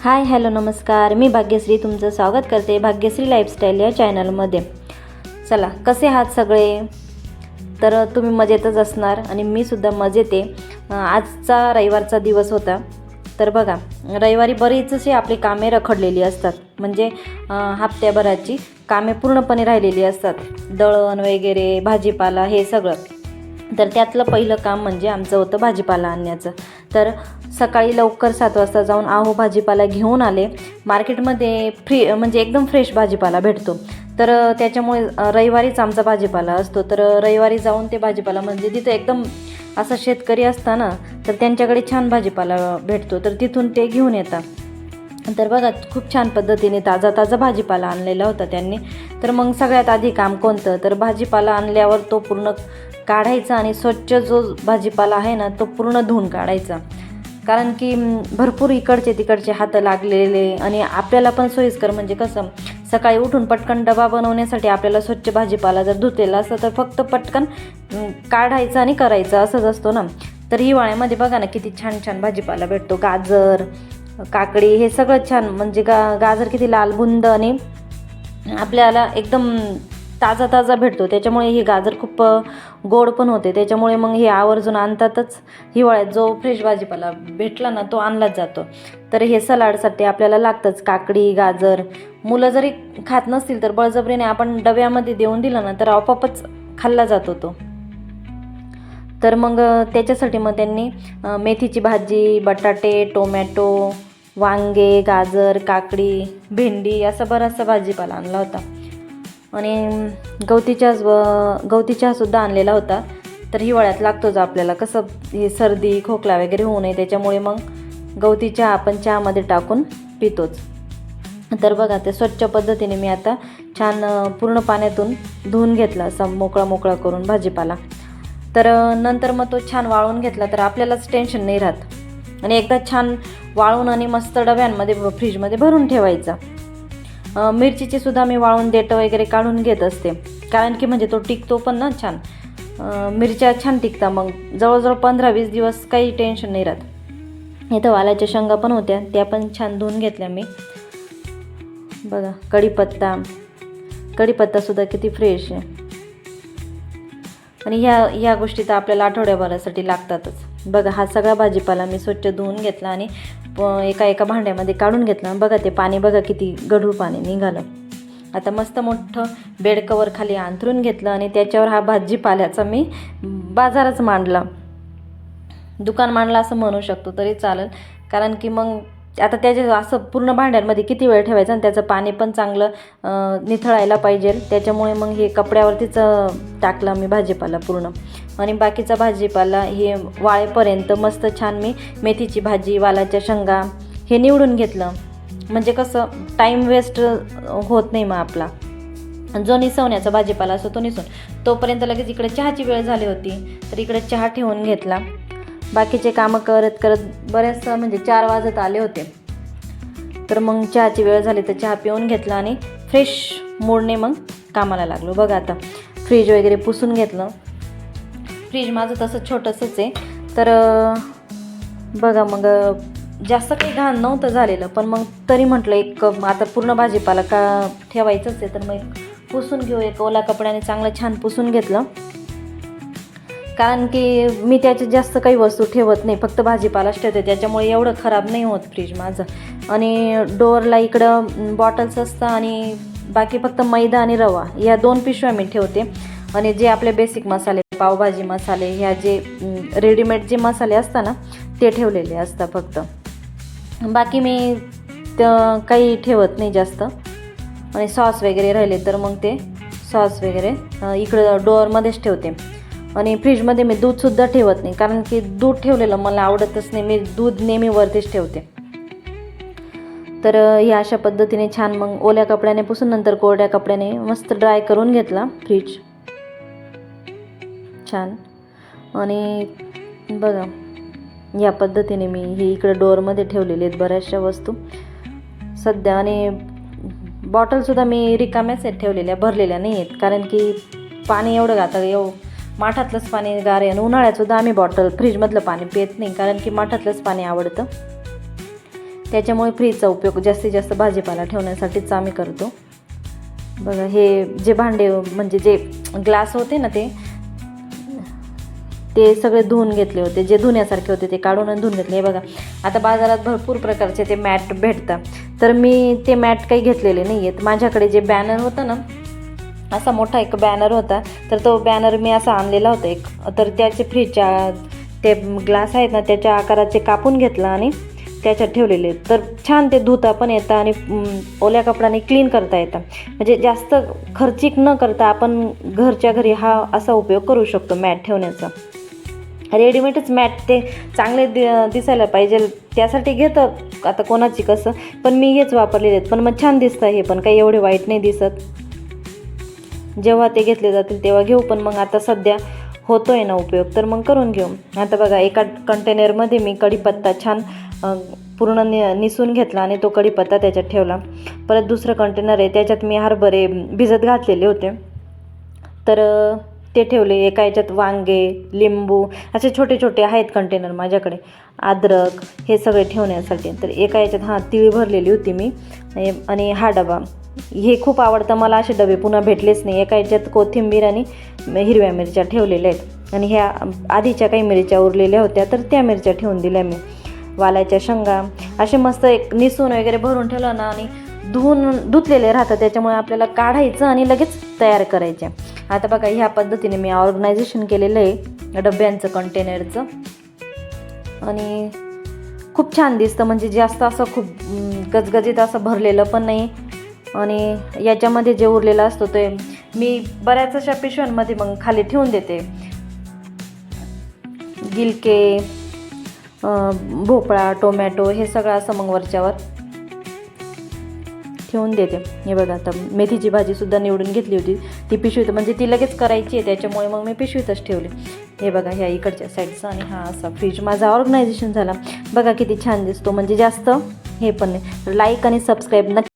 Hi hello नमस्कार, मी भाग्यश्री तुमचं स्वागत करते भाग्यश्री लाईफस्टाईल या चॅनलमध्ये. चला, कसे आहात सगळे? तर तुम्ही मजेतच असणार आणि मी सुद्धा मजेत आहे. आजचा रविवारचा दिवस होता. तर बघा, रविवारी बरीच अशी आपली कामे रखडलेली असतात, म्हणजे हप्त्याभराची कामे पूर्णपणे राहिलेली असतात. दळण वगैरे, भाजीपाला हे सगळं. तर त्यातलं पहिलं काम म्हणजे आमचं होतं भाजीपाला आणण्याचं. तर सकाळी लवकर 7 वाजता जाऊन भाजीपाला घेऊन आले. मार्केटमध्ये म्हणजे एकदम फ्रेश भाजीपाला भेटतो. तर त्याच्यामुळे रविवारीच आमचा भाजीपाला असतो. तर रविवारी जाऊन ते भाजीपाला म्हणजे तिथं एकदम असं शेतकरी असताना तर त्यांच्याकडे छान भाजीपाला भेटतो, तर तिथून ते घेऊन येतात. तर बघा, खूप छान पद्धतीने ताजा भाजीपाला आणलेला होता त्यांनी. तर मग सगळ्यात आधी काम कोणतं, तर भाजीपाला आणल्यावर तो पूर्ण काढायचा आणि स्वच्छ जो भाजीपाला आहे ना तो पूर्ण धुवून काढायचा. कारण की भरपूर इकडचे तिकडचे हात लागलेले आणि आपल्याला पण सोयीस्कर, म्हणजे कसं सकाळी उठून पटकन डबा बनवण्यासाठी आपल्याला स्वच्छ भाजीपाला जर धुतलेला असतं तर फक्त पटकन काढायचं आणि करायचं असंच असतो ना. तर हिवाळ्यामध्ये बघा ना किती छान छान भाजीपाला भेटतो. गाजर, काकडी हे सगळं छान, म्हणजे गाजर किती लालबुंद आणि आपल्याला एकदम ताजा भेटतो. त्याच्यामुळे हे गाजर खूप गोड पण होते. त्याच्यामुळे मग हे आवर्जून आणतातच. हिवाळ्यात जो फ्रेश भाजीपाला भेटला ना तो आणलाच जातो. तर हे सलाडसाठी आपल्याला लागतंच काकडी, गाजर. मुलं जरी खात नसतील तर बळजबरीने आपण डब्यामध्ये देऊन दिलं ना तर आपोआपच खाल्ला जातो तो. तर मग त्याच्यासाठी मग त्यांनी मेथीची भाजी, बटाटे, टोमॅटो, वांगे, गाजर, काकडी, भेंडी असा बराचसा भाजीपाला आणला होता. आणि गवती चहासुद्धा आणलेला होता. तर हिवाळ्यात लागतोच आपल्याला, कसं हे सर्दी खोकला वगैरे होऊ नये त्याच्यामुळे मग गवती चहा आपण चहामध्ये टाकून पितोच. तर बघा, ते स्वच्छ पद्धतीने मी आता छान पूर्ण पाण्यातून धुवून घेतला, असा मोकळा करून भाजीपाला. तर नंतर मग तो छान वाळवून घेतला तर आपल्यालाच टेन्शन नाही राहत. आणि एकदा छान वाळवून आणि मस्त डब्यांमध्ये फ्रीजमध्ये भरून ठेवायचा. मिरचीची सुद्धा मी वाळून देठं वगैरे काढून घेत असते, कारण की म्हणजे तो टिकतो पण ना छान. मिरच्या छान टिकता, मग जवळजवळ 15-20 दिवस काही टेन्शन नाही राहत. इथं वालाच्या शेंगा पण होत्या, त्या पण छान धुवून घेतल्या मी. बघा, कढीपत्तासुद्धा किती फ्रेश आहे. आणि ह्या गोष्टी तर आपल्याला आठवड्याभरासाठी लागतातच. बघा, हा सगळा भाजीपाला मी स्वच्छ धुवून घेतला आणि एका भांड्यामध्ये काढून घेतला. बघा, ते पाणी बघा किती गढूळ पाणी निघालं. आता मस्त मोठं बेड कवर खाली अंथरून घेतलं आणि त्याच्यावर हा भाजीपाल्याचा मी बाजारच मांडला, दुकान मांडला असं म्हणू शकतो तरी चालेल. कारण की मग आता त्याचे असं पूर्ण भांड्यांमध्ये किती वेळ ठेवायचं आणि त्याचं पाणी पण चांगलं निथळायला पाहिजे. त्याच्यामुळे मग हे कपड्यावरतीच टाकलं मी भाजीपाला पूर्ण. आणि बाकीचा भाजीपाला हे वाळेपर्यंत मस्त छान मी मेथीची भाजी, वालाच्या शेंगा हे निवडून घेतलं. म्हणजे कसं टाईम वेस्ट होत नाही मग आपला. जो निसवण्याचा भाजीपाला असतो तो निसवून, तोपर्यंत लगेच इकडे चहाची वेळ झाली होती तर इकडे चहा ठेवून घेतला. बाकीचे कामं करत बऱ्याच म्हणजे 4 वाजत आले होते. तर मग चहाची वेळ झाली तर चहा पिऊन घेतला आणि फ्रेश मूडने मग कामाला लागलो. बघा, आता फ्रीज वगैरे पुसून घेतलं. फ्रीज माझं तसं छोटंसंच आहे. तर बघा, मग जास्त काही घाण नव्हतं झालेलं, पण मग तरी म्हटलं आता पूर्ण भाजीपाला का ठेवायचंच आहे तर मग पुसून घेऊ. एक ओला कपड्याने चांगलं छान पुसून घेतलं. कारण की मी त्याच्यात जास्त काही वस्तू ठेवत नाही, फक्त भाजीपालाच ठेवते. त्याच्यामुळे एवढं खराब नाही होत फ्रीज माझं. आणि डोअरला इकडं बॉटल्स असतं आणि बाकी फक्त मैदा आणि रवा या 2 पिशव्या मी ठेवते. आणि जे आपले बेसिक मसाले, पावभाजी मसाले, ह्या जे रेडीमेड जे मसाले असतात ना ते ठेवलेले असतात फक्त. बाकी मी काही ठेवत नाही जास्त. आणि सॉस वगैरे राहिले तर मग ते सॉस वगैरे इकडं डोअरमध्येच ठेवते. आणि फ्रीजमध्ये मी दूधसुद्धा ठेवत नाही, कारण की दूध ठेवलेलं मला आवडतच नाही. मी दूध नेहमी वरतीच ठेवते. तर ह्या अशा पद्धतीने छान मग ओल्या कपड्याने पुसून नंतर कोरड्या कपड्याने मस्त ड्राय करून घेतला फ्रीज छान. आणि बघा, या पद्धतीने मी हे इकडे डोअरमध्ये ठेवलेले आहेत बऱ्याचशा वस्तू सध्या. आणि बॉटलसुद्धा मी रिकाम्याच आहेत ठेवलेल्या, भरलेल्या नाही आहेत. कारण की पाणी एवढं आता माठातलंच पाणी गार आहे. आणि उन्हाळ्यातसुद्धा आम्ही फ्रीजमधलं पाणी पित नाही, कारण की माठातलंच पाणी आवडतं. त्याच्यामुळे फ्रीजचा उपयोग जास्तीत जास्त भाजीपाला ठेवण्यासाठीच आम्ही करतो. बघा हे जे भांडे म्हणजे जे ग्लास होते ना ते सगळे धुवून घेतले होते, जे धुण्यासारखे होते ते काढून आणि धुवून घेतले. हे बघा आता बाजारात भरपूर प्रकारचे ते मॅट भेटतात, तर मी ते मॅट काही घेतलेले नाही आहेत. माझ्याकडे जे बॅनर होतं ना, असा मोठा एक बॅनर होता, तर तो बॅनर मी असा आणलेला होता एक, तर त्याचे फ्रीजच्या ते ग्लास आहेत ना त्याच्या आकाराचे कापून घेतला आणि त्याच्यात ठेवलेले, तर छान ते धुता पण येतं आणि ओल्या कपड्याने क्लीन करता येतं. म्हणजे जास्त खर्चिक न करता आपण घरच्या घरी हा असा उपयोग करू शकतो मॅट ठेवण्याचा. रेडीमेडच मॅट ते चांगले दिसायला पाहिजे त्यासाठी घेतं आता कोणाची कसं, पण मी हेच वापरलेले आहेत, पण मग छान दिसतं हे, पण काही एवढे वाईट नाही दिसत. जेव्हा ते घेतले जातील तेव्हा घेऊ, पण मग आता सध्या होतोय ना उपयोग तर मग करून घेऊ. आता बघा एका कंटेनरमध्ये मी कढीपत्ता छान पूर्ण निसून घेतला आणि तो कढीपत्ता त्याच्यात ठेवला. परत दुसरं कंटेनर आहे त्याच्यात मी हरभरे भिजत घातलेले होते, तर ते ठेवले. एका याच्यात वांगे, लिंबू असे छोटे छोटे आहेत कंटेनर माझ्याकडे, अद्रक हे सगळे ठेवण्यासाठी. तर एका याच्यात तिळ भरलेली होती मी, आणि हा डबा हे खूप आवडतं मला, असे डबे पुन्हा भेटलेच नाही. एका याच्यात कोथिंबीर आणि हिरव्या मिरच्या ठेवलेल्या आहेत, आणि ह्या आधीच्या काही मिरच्या उरलेल्या होत्या तर त्या मिरच्या ठेवून दिल्या मी. वालाच्या शेंगा असे मस्त एक निसून वगैरे भरून ठेवलं ना, आणि धुतलेले राहतात त्याच्यामुळे आपल्याला काढायचं आणि लगेच तयार करायचे. आता बघा ह्या पद्धतीने मी ऑर्गनायझेशन केलेलं आहे डब्यांचं कंटेनरचं, आणि खूप छान दिसतं. म्हणजे जास्त असं खूप गजगजीत असं भरलेलं पण नाही, आणि याच्यामध्ये जे उरलेलं असतो ते मी बऱ्याच अशा पिशव्यांमध्ये मग खाली ठेवून देते. गिलके, भोपळा, टोमॅटो हे सगळं असं मग वरच्यावर ठेवून देते. हे बघा आता मेथीची भाजीसुद्धा निवडून घेतली होती, ती पिशवीत म्हणजे ती लगेच करायची आहे त्याच्यामुळे मग मी पिशवीतच ठेवली. हे बघा ह्या इकडच्या साईडचा, आणि हा असा फ्रीज माझा ऑर्गनायझेशन झाला. बघा किती छान दिसतो, म्हणजे जास्त हे पण नाही. लाईक आणि सबस्क्राईब नक्की